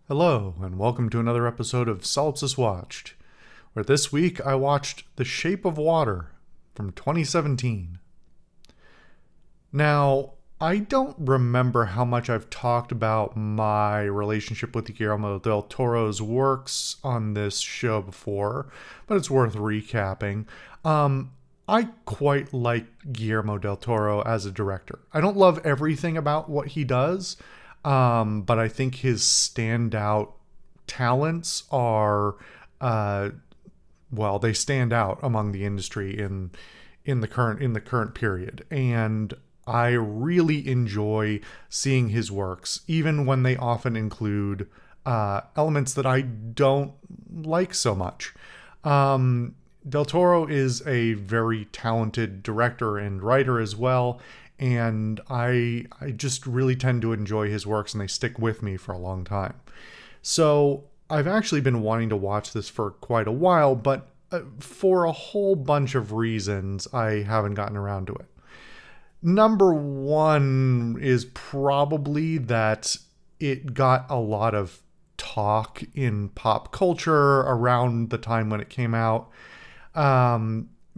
Hello, and welcome to another episode of Solipsist Watched, where this week I watched The Shape of Water from 2017. Now, I don't remember how much I've talked about my relationship with Guillermo del Toro's works on this show before, but it's worth recapping. I quite like Guillermo del Toro as a director. I don't love everything about what he does, but I think his standout talents are, they stand out among the industry in the current period, and I really enjoy seeing his works, even when they often include elements that I don't like so much. Del Toro is a very talented director and writer as well, and I just really tend to enjoy his works, and they stick with me for a long time. So I've actually been wanting to watch this for quite a while, but for a whole bunch of reasons, I haven't gotten around to it. Number one is probably that it got a lot of talk in pop culture around the time when it came out,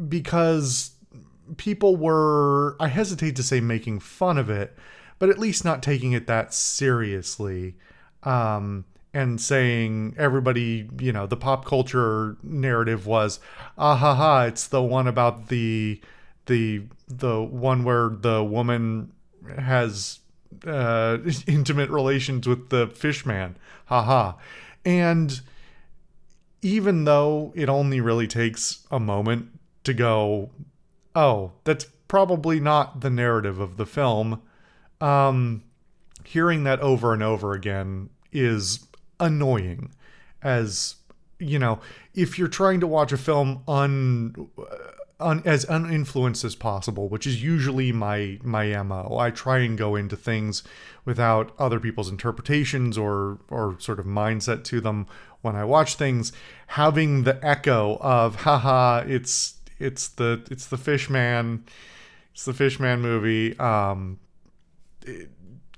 because people were, I hesitate to say making fun of it, but at least not taking it that seriously, and saying everybody, the pop culture narrative was, ah ha ha, it's the one about the one where the woman has intimate relations with the fish man, haha. And even though it only really takes a moment to go, oh, that's probably not the narrative of the film, hearing that over and over again is annoying. As if you're trying to watch a film as uninfluenced as possible, which is usually my MO. I try and go into things without other people's interpretations or sort of mindset to them when I watch things. Having the echo of haha, it's the fish man, it's the fish man movie.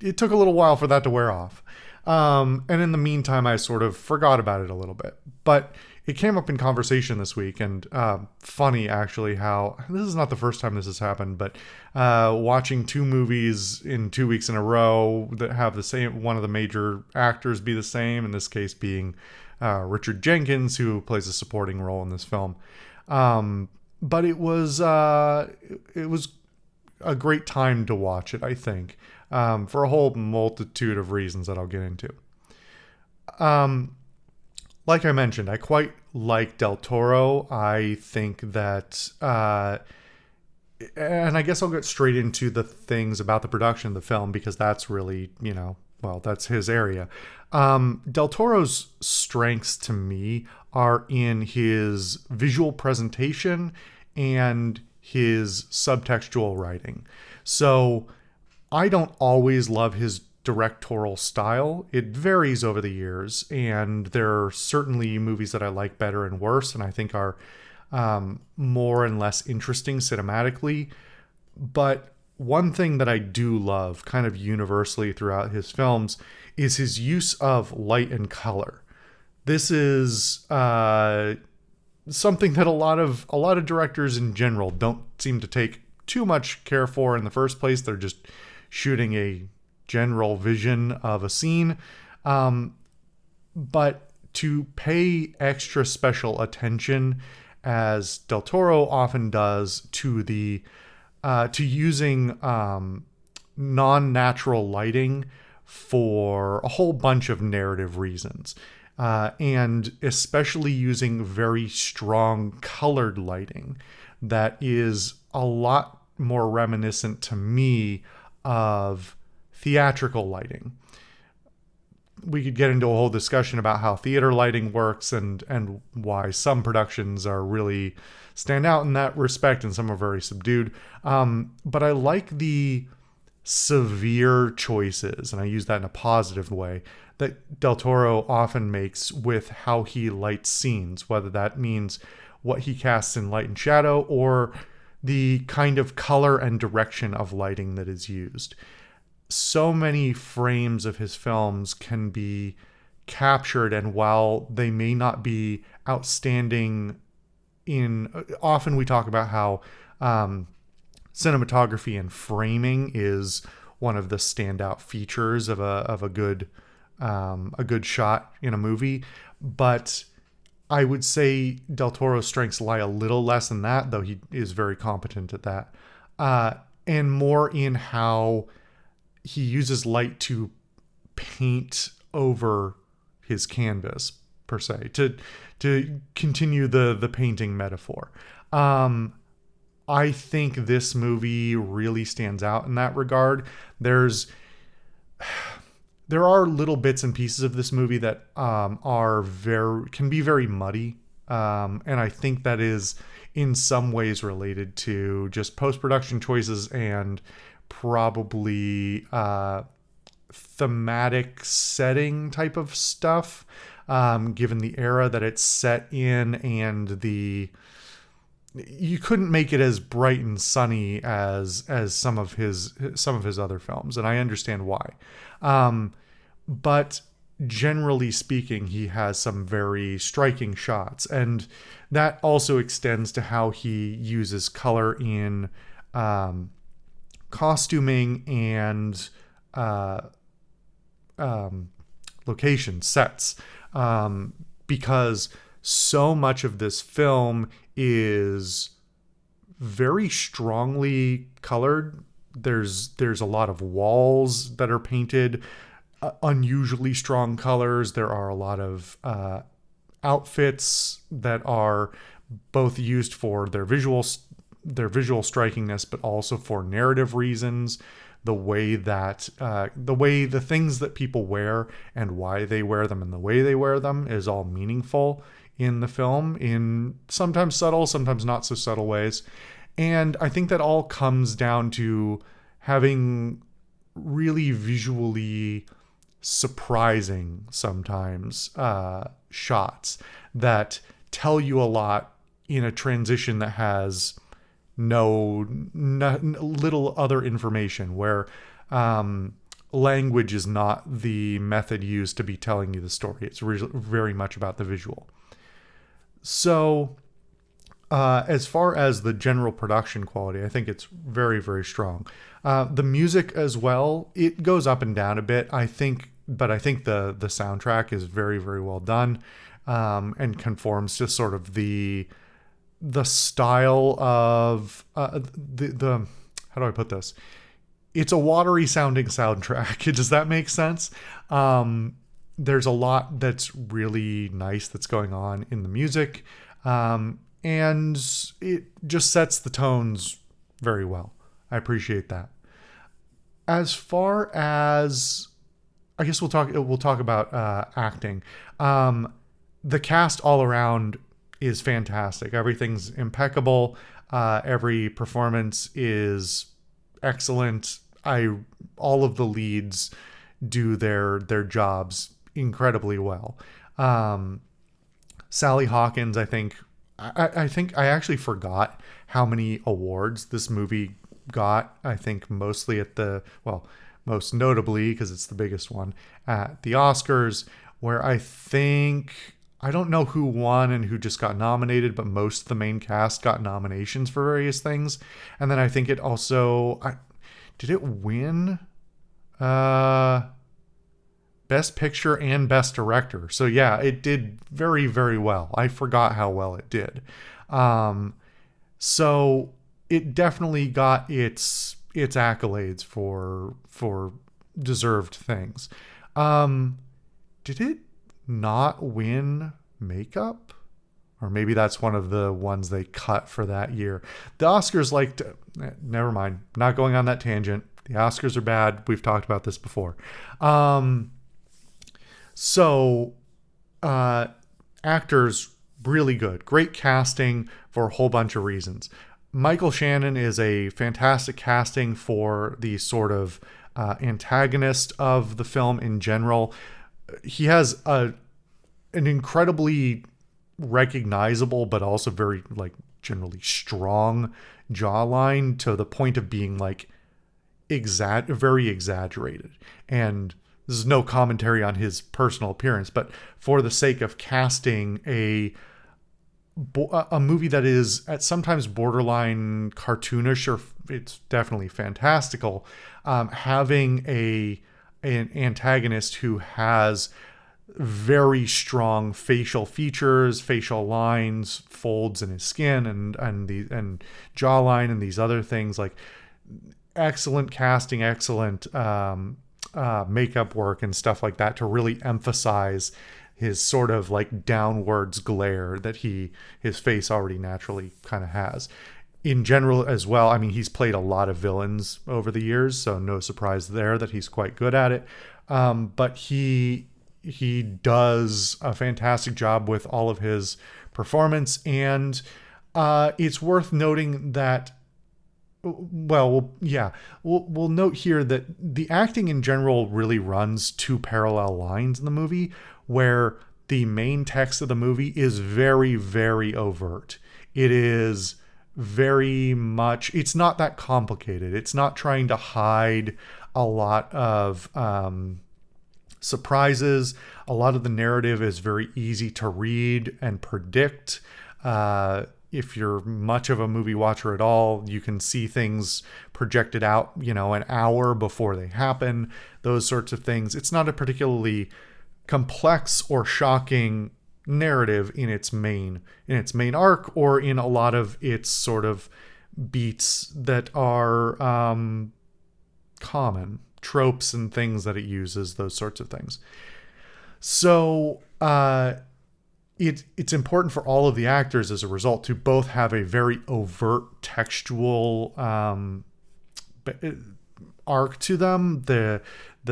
It took a little while for that to wear off. And in the meantime, I sort of forgot about it a little bit, but it came up in conversation this week, and funny actually how this is not the first time this has happened, but watching two movies in 2 weeks in a row that have the same, one of the major actors be the same, in this case being Richard Jenkins, who plays a supporting role in this film. But it was a great time to watch it, I think, for a whole multitude of reasons that I'll get into. Like I mentioned, I quite like Del Toro. I think that, and I guess I'll get straight into the things about the production of the film, because that's really, that's his area. Del Toro's strengths to me are in his visual presentation and his subtextual writing. So I don't always love his directorial style. It varies over the years, and there are certainly movies that I like better and worse, and I think are more and less interesting cinematically. But one thing that I do love kind of universally throughout his films is his use of light and color. This is something that a lot of directors in general don't seem to take too much care for in the first place. They're just shooting a general vision of a scene, but to pay extra special attention, as Del Toro often does, to using non-natural lighting for a whole bunch of narrative reasons, and especially using very strong colored lighting that is a lot more reminiscent to me of theatrical lighting. We could get into a whole discussion about how theater lighting works and why some productions are really stand out in that respect and some are very subdued. But I like the severe choices, and I use that in a positive way, that Del Toro often makes with how he lights scenes, whether that means what he casts in light and shadow or the kind of color and direction of lighting that is used. So many frames of his films can be captured, and while they may not be outstanding often we talk about how cinematography and framing is one of the standout features of a good shot in a movie, but I would say Del Toro's strengths lie a little less in that, though he is very competent at that, and more in how he uses light to paint over his canvas, per se, to continue the painting metaphor. I think this movie really stands out in that regard. There are little bits and pieces of this movie that can be very muddy, and I think that is in some ways related to just post-production choices and probably thematic setting type of stuff, given the era that it's set in, and you couldn't make it as bright and sunny as some of his other films, and I understand why. But generally speaking, he has some very striking shots, and that also extends to how he uses color in costuming and location sets, because so much of this film is very strongly colored. There's a lot of walls that are painted unusually strong colors. There are a lot of outfits that are both used for their visual strikingness, but also for narrative reasons. The way the things that people wear and why they wear them and the way they wear them is all meaningful in the film, in sometimes subtle, sometimes not so subtle ways. And I think that all comes down to having really visually surprising, sometimes, shots that tell you a lot in a transition that has little other information, where language is not the method used to be telling you the story. It's very much about the visual. So as far as the general production quality, I think it's very, very strong. The music as well, it goes up and down a bit, I think, but I think the soundtrack is very, very well done, and conforms to sort of the style of the how do I put this? It's a watery sounding soundtrack. Does that make sense? There's a lot that's really nice that's going on in the music, and it just sets the tones very well. I appreciate that. As far as, I guess we'll talk about acting. The cast all around is fantastic. Everything's impeccable. Every performance is excellent. All of the leads do their jobs incredibly well. Sally Hawkins, I think I actually forgot how many awards this movie got. I think mostly most notably, because it's the biggest one, at the Oscars, where I don't know who won and who just got nominated, but most of the main cast got nominations for various things. And then I think it also, did it win Best Picture and Best Director? So yeah, it did very, very well. I forgot how well it did. So it definitely got its accolades for deserved things. Did it not win makeup? Or maybe that's one of the ones they cut for that year. The Oscars never mind, not going on that tangent. The Oscars are bad. We've talked about this before. Actors, really good. Great casting for a whole bunch of reasons. Michael Shannon is a fantastic casting for the sort of antagonist of the film in general. He has an incredibly recognizable, but also very generally strong jawline, to the point of being very exaggerated. And this is no commentary on his personal appearance, but for the sake of casting a movie that is at sometimes borderline cartoonish, or it's definitely fantastical, having an antagonist who has very strong facial features, facial lines, folds in his skin, and jawline, and these other things, like excellent casting, excellent makeup work and stuff like that to really emphasize his sort of like downwards glare that his face already naturally kind of has. In general as well, I mean, he's played a lot of villains over the years, so no surprise there that he's quite good at it. But he does a fantastic job with all of his performance, and it's worth noting that, we'll note here that the acting in general really runs two parallel lines in the movie, where the main text of the movie is very, very overt. It is very much, it's not that complicated. It's not trying to hide a lot of surprises. A lot of the narrative is very easy to read and predict. If you're much of a movie watcher at all, you can see things projected out, an hour before they happen, those sorts of things. It's not a particularly complex or shocking narrative in its main arc, or in a lot of its sort of beats that are common tropes and things that it uses, those sorts of things. So it's important for all of the actors as a result to both have a very overt textual arc to them. The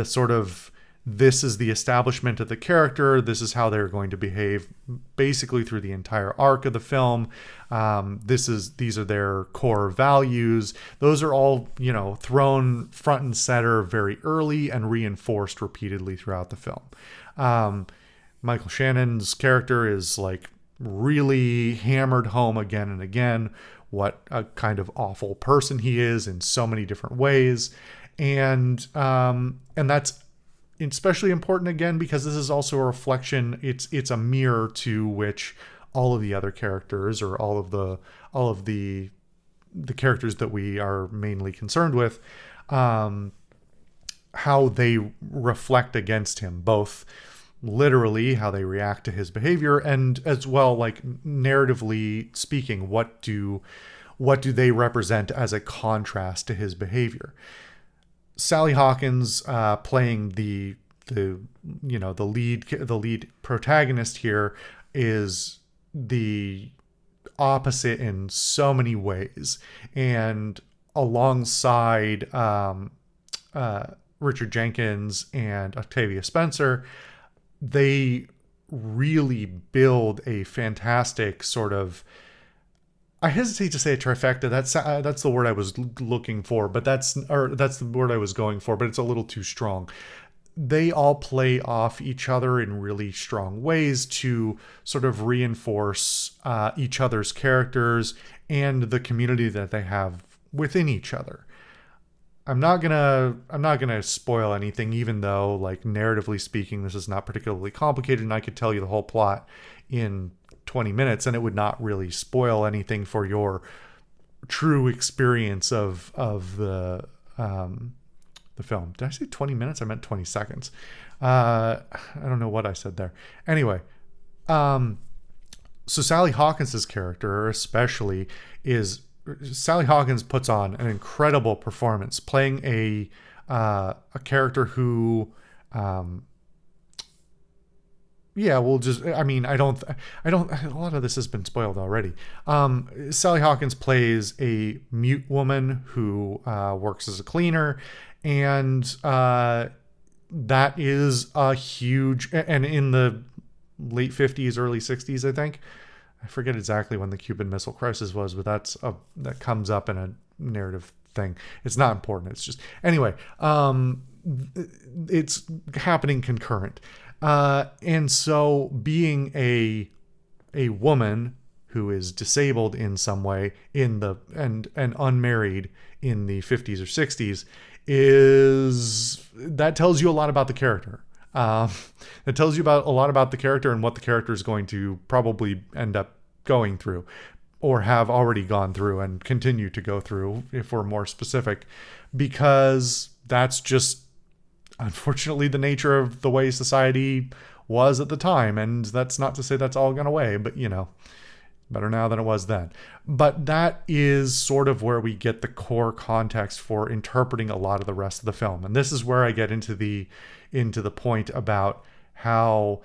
sort of, this is the establishment of the character, this is how they're going to behave basically through the entire arc of the film. These are their core values. Those are all, thrown front and center very early and reinforced repeatedly throughout the film. Michael Shannon's character is like really hammered home again and again what a kind of awful person he is in so many different ways. And that's especially important, again, because this is also a reflection. It's a mirror to which all of the other characters, or all of the characters that we are mainly concerned with, how they reflect against him, both literally how they react to his behavior, and as well, like narratively speaking, what do they represent as a contrast to his behavior. Sally Hawkins, playing the lead protagonist here, is the opposite in so many ways, and alongside Richard Jenkins and Octavia Spencer, they really build a fantastic sort of, I hesitate to say a trifecta. That's the word I was looking for, but that's the word I was going for, but it's a little too strong. They all play off each other in really strong ways to sort of reinforce each other's characters and the community that they have within each other. I'm not gonna spoil anything, even though, like, narratively speaking, this is not particularly complicated, and I could tell you the whole plot in 20 minutes and it would not really spoil anything for your true experience of the film. Did I say 20 minutes? I meant 20 seconds. I don't know what I said there. Anyway, so Sally Hawkins' character especially Sally Hawkins puts on an incredible performance playing a character who, a lot of this has been spoiled already. Sally Hawkins plays a mute woman who works as a cleaner, and that is a huge, and in the late 50s, early 60s, I think. I forget exactly when the Cuban Missile Crisis was, but that comes up in a narrative thing. It's not important. It's just, anyway, it's happening concurrent. And so being a woman who is disabled in some way and unmarried in the 50s or 60s is that tells you a lot about the character. Um, it tells you about a lot about the character and what the character is going to probably end up going through, or have already gone through and continue to go through, if we're more specific, because that's just unfortunately the nature of the way society was at the time. And that's not to say that's all gone away, but better now than it was then. But that is sort of where we get the core context for interpreting a lot of the rest of the film. And this is where I get into the point about how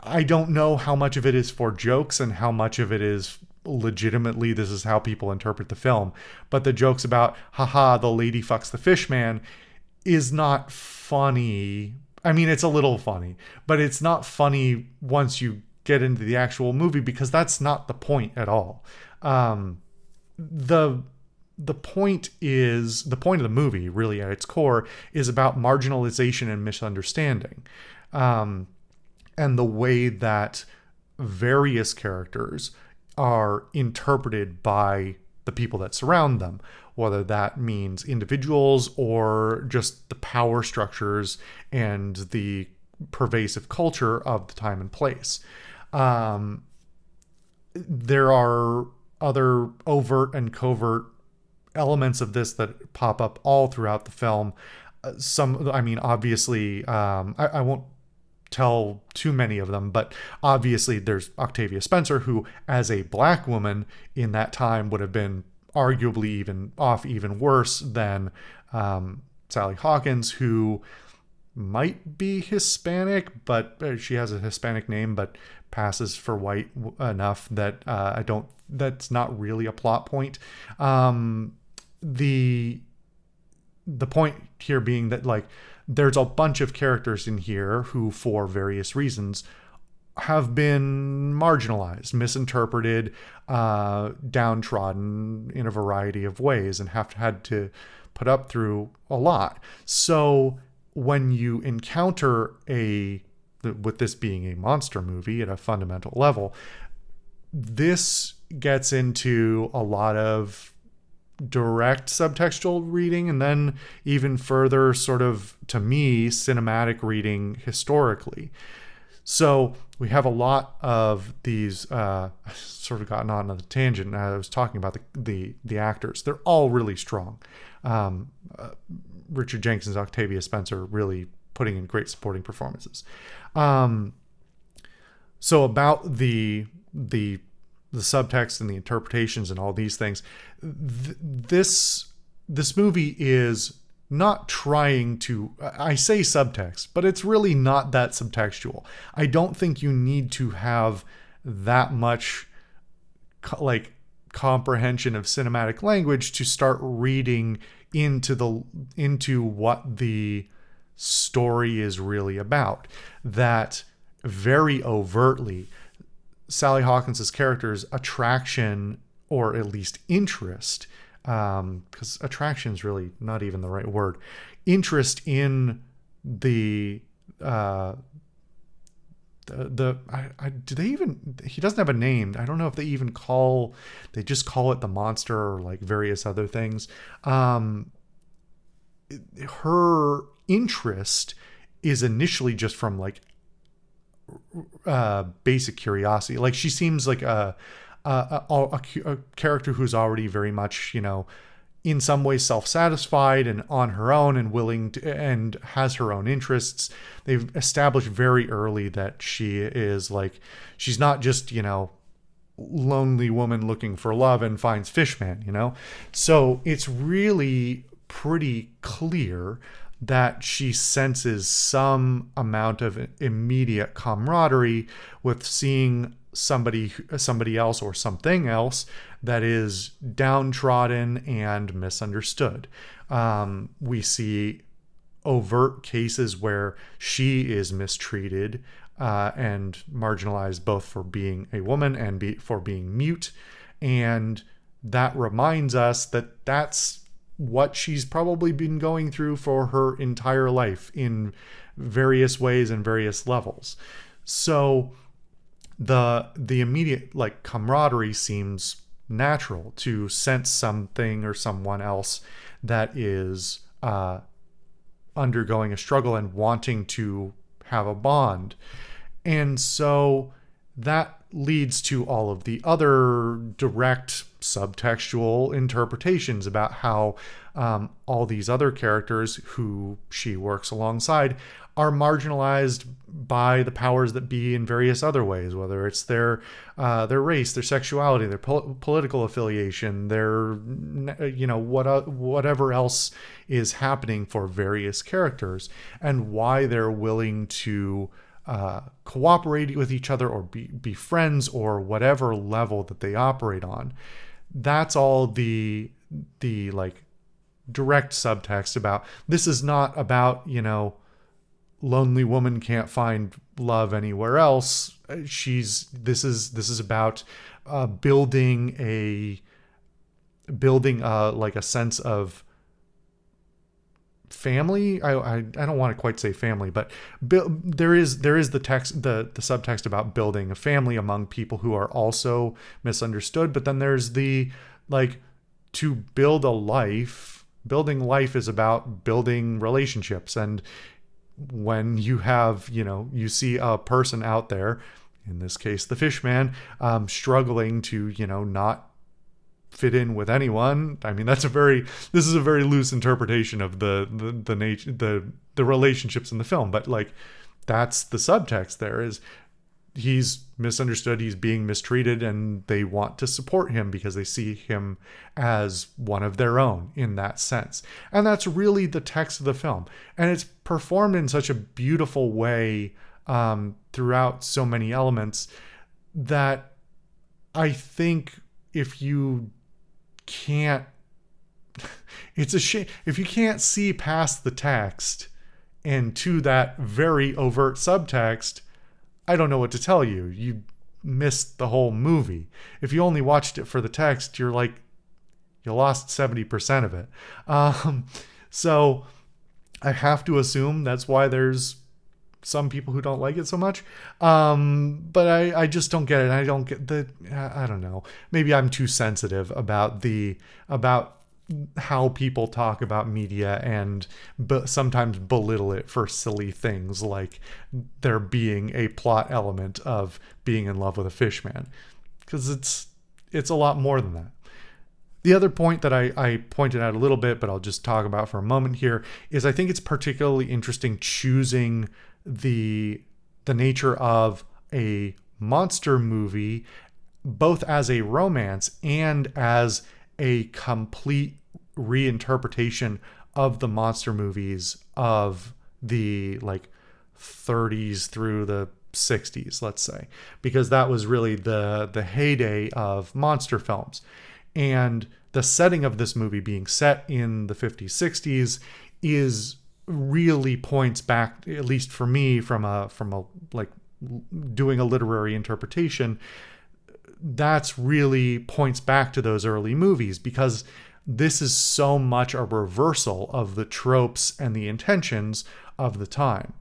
I don't know how much of it is for jokes and how much of it is legitimately this is how people interpret the film. But the jokes about, haha, the lady fucks the fish man is not funny. I mean, it's a little funny, but it's not funny once you get into the actual movie, because that's not the point at all. The point of the movie, really at its core, is about marginalization and misunderstanding, and the way that various characters are interpreted by the people that surround them, whether that means individuals or just the power structures and the pervasive culture of the time and place. There are other overt and covert elements of this that pop up all throughout the film. Obviously, I won't tell too many of them, but obviously there's Octavia Spencer, who as a black woman in that time would have been arguably even worse than Sally Hawkins, who might be Hispanic, but she has a Hispanic name, but passes for white enough that that's not really a plot point. The point here being that, like, there's a bunch of characters in here who, for various reasons, have been marginalized, misinterpreted, downtrodden in a variety of ways, and have had to put up through a lot. So when you encounter with this being a monster movie at a fundamental level, this gets into a lot of direct subtextual reading, and then even further, sort of, to me, cinematic reading historically. So we have a lot of these, sort of gotten on a tangent. I was talking about the actors. They're all really strong. Richard Jenkins, Octavia Spencer, really putting in great supporting performances. So about the subtext and the interpretations and all these things, this movie is not trying to, I say subtext, but it's really not that subtextual. I don't think you need to have that much comprehension of cinematic language to start reading into what the story is really about. That very overtly, Sally Hawkins' character's attraction, or at least interest, because attraction is really not even the right word, interest in he doesn't have a name. I don't know if they just call it the monster or like various other things. Her interest is initially just from like basic curiosity. Like, she seems like a character who's already very much, in some ways self-satisfied and on her own and willing to, and has her own interests. They've established very early that she is like, she's not just, lonely woman looking for love and finds Fishman, So it's really pretty clear that she senses some amount of immediate camaraderie with seeing somebody else or something else that is downtrodden and misunderstood. We see overt cases where she is mistreated and marginalized, both for being a woman and for being mute. And that reminds us that that's what she's probably been going through for her entire life in various ways and various levels. So the immediate camaraderie seems natural, to sense something or someone else that is undergoing a struggle and wanting to have a bond. And so that leads to all of the other direct subtextual interpretations about how all these other characters who she works alongside are marginalized by the powers that be in various other ways, whether it's their race, their sexuality, their political affiliation, their whatever else is happening for various characters, and why they're willing to cooperate with each other or be friends or whatever level that they operate on. That's all the like direct subtext about this is not about, lonely woman can't find love anywhere else. This is about building like a sense of family. I don't want to quite say family, but there is the text, the subtext about building a family among people who are also misunderstood. But then there's the like, to build a life. Building life is about building relationships, and when you have, you see a person out there, in this case the fish man, struggling to not fit in with anyone. I mean, this is a very loose interpretation of the nature, the relationships in the film, but like, that's the subtext there, is he's misunderstood, he's being mistreated, and they want to support him because they see him as one of their own in that sense. And that's really the text of the film, and it's performed in such a beautiful way throughout so many elements that I think if you can't it's a shame if you can't see past the text and to that very overt subtext. I don't know what to tell you. You missed the whole movie. If you only watched it for the text, you're like, you lost 70% of it. So I have to assume that's why there's some people who don't like it so much. But I just don't get it. I don't get I don't know. Maybe I'm too sensitive about how people talk about media and sometimes belittle it for silly things like there being a plot element of being in love with a fish man, because it's a lot more than that. The other point that I pointed out a little bit, but I'll just talk about for a moment here, is I think it's particularly interesting choosing the nature of a monster movie both as a romance and as a complete reinterpretation of the monster movies of the like 30s through the 60s, let's say, because that was really the heyday of monster films. And the setting of this movie being set in the 50s, 60s is really points back, at least for me, from a like doing a literary interpretation, that's really points back to those early movies, because this is so much a reversal of the tropes and the intentions of the time.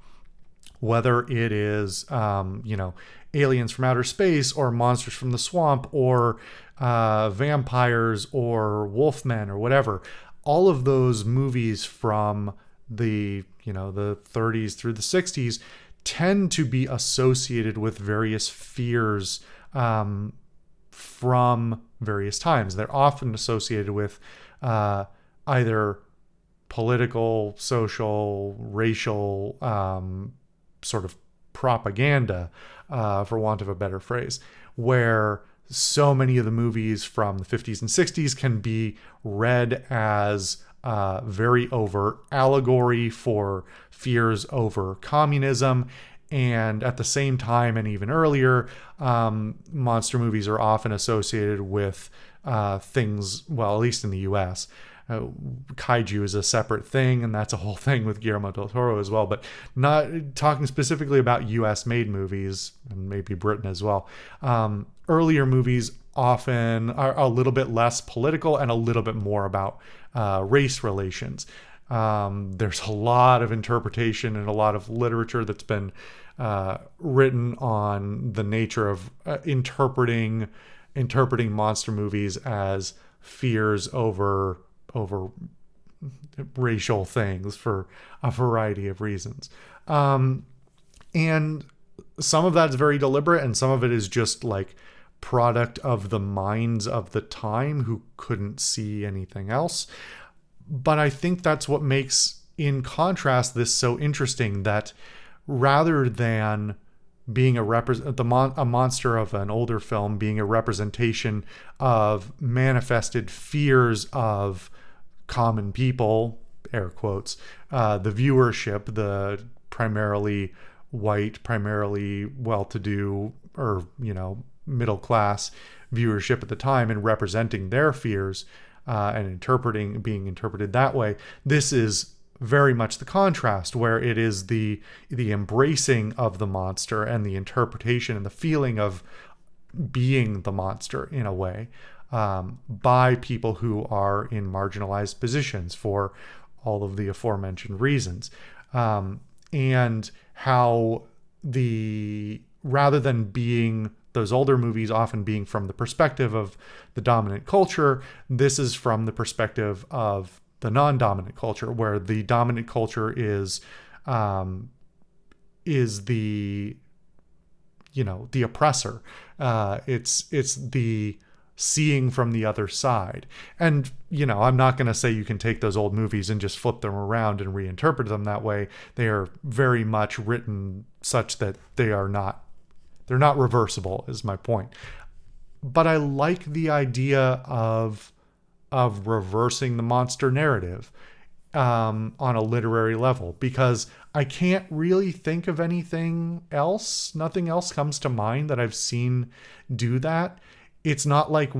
Whether it is, aliens from outer space or monsters from the swamp or vampires or wolfmen or whatever, all of those movies from the 30s through the 60s tend to be associated with various fears from various times. They're often associated with either political, social, racial sort of propaganda, for want of a better phrase, where so many of the movies from the 50s and 60s can be read as very overt allegory for fears over communism. And at the same time, and even earlier, monster movies are often associated with things, well, at least in the US, kaiju is a separate thing, and that's a whole thing with Guillermo del Toro as well. But not talking specifically about US made movies, and maybe Britain as well. Earlier movies often are a little bit less political and a little bit more about race relations. There's a lot of interpretation and a lot of literature that's been written on the nature of interpreting monster movies as fears over racial things for a variety of reasons. And some of that's very deliberate, and some of it is just like product of the minds of the time who couldn't see anything else. But I think that's what makes, in contrast, this so interesting, that rather than being a monster of an older film being a representation of manifested fears of common people, air quotes, the viewership, the primarily white, primarily well-to-do, or, middle class viewership at the time, and representing their fears and being interpreted that way. This is very much the contrast, where it is the embracing of the monster and the interpretation and the feeling of being the monster in a way, by people who are in marginalized positions for all of the aforementioned reasons. And how rather than being those older movies often being from the perspective of the dominant culture, this is from the perspective of the non-dominant culture, where the dominant culture is the the oppressor. It's the seeing from the other side. And I'm not going to say you can take those old movies and just flip them around and reinterpret them that way. They are very much written such that they're not reversible, is my point. But I like the idea of reversing the monster narrative on a literary level, because I can't really think of anything else. Nothing else comes to mind that I've seen do that. It's not like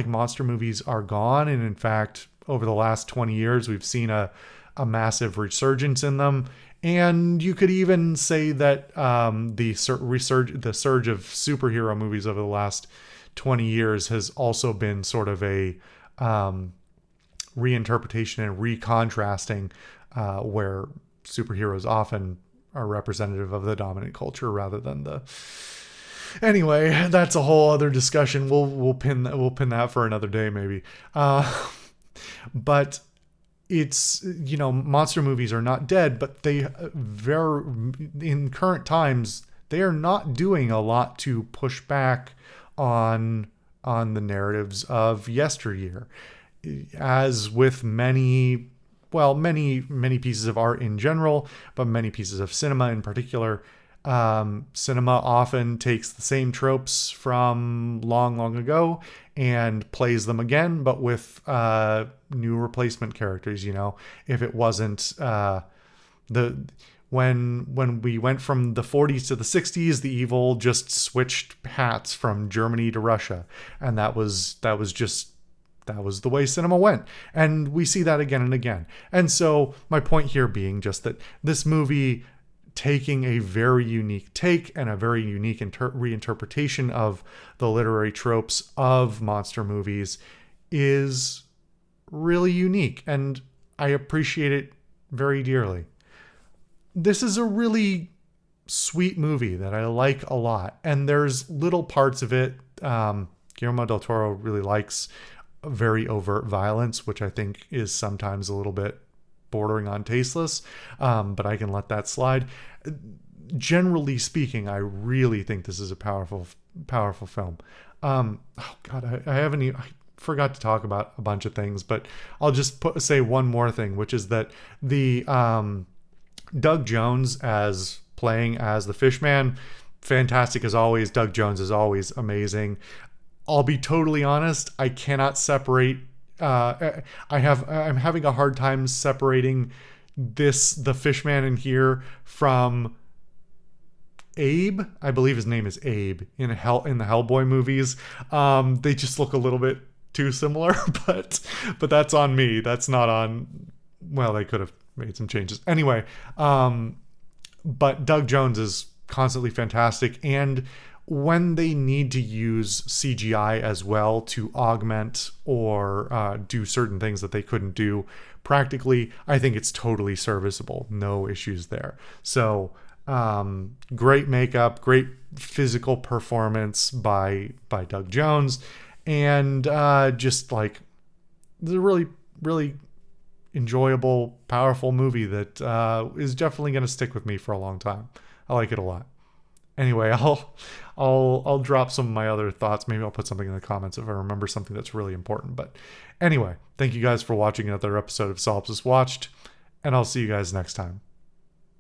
monster movies are gone, and in fact, over the last 20 years, we've seen a massive resurgence in them. And you could even say that the surge of superhero movies over the last 20 years has also been sort of a reinterpretation and recontrasting, where superheroes often are representative of the dominant culture rather than the... Anyway, that's a whole other discussion. We'll pin that for another day, maybe. But it's, monster movies are not dead, but they in current times, they are not doing a lot to push back on the narratives of yesteryear. As with many pieces of art in general, but many pieces of cinema in particular, cinema often takes the same tropes from long ago and plays them again, but with new replacement characters. If it wasn't when we went from the 40s to the 60s, the evil just switched hats from Germany to Russia, and that was the way cinema went. And we see that again and again. And so my point here being just that this movie, taking a very unique take and a very unique reinterpretation of the literary tropes of monster movies, is really unique, and I appreciate it very dearly. This is a really sweet movie that I like a lot, and there's little parts of it. Guillermo del Toro really likes very overt violence, which I think is sometimes a little bit bordering on tasteless, but I can let that slide. Generally speaking, I really think this is a powerful film. I forgot to talk about a bunch of things, but I'll just say one more thing, which is that the Doug Jones playing as the Fishman, fantastic as always. Doug Jones is always amazing. I'll be totally honest, I cannot separate. I'm having a hard time separating the Fishman in here from Abe. I believe his name is Abe in the Hellboy movies. They just look a little bit too similar, but that's on me. That's not on. Well, they could have made some changes anyway. But Doug Jones is constantly fantastic, and when they need to use CGI as well to augment or do certain things that they couldn't do practically, I think it's totally serviceable. No issues there. So great makeup, great physical performance by Doug Jones, and just like the really really enjoyable, powerful movie that is definitely going to stick with me for a long time. I like it a lot. Anyway, I'll drop some of my other thoughts. Maybe I'll put something in the comments if I remember something that's really important. But anyway, thank you guys for watching another episode of Solipsist Watched, and I'll see you guys next time.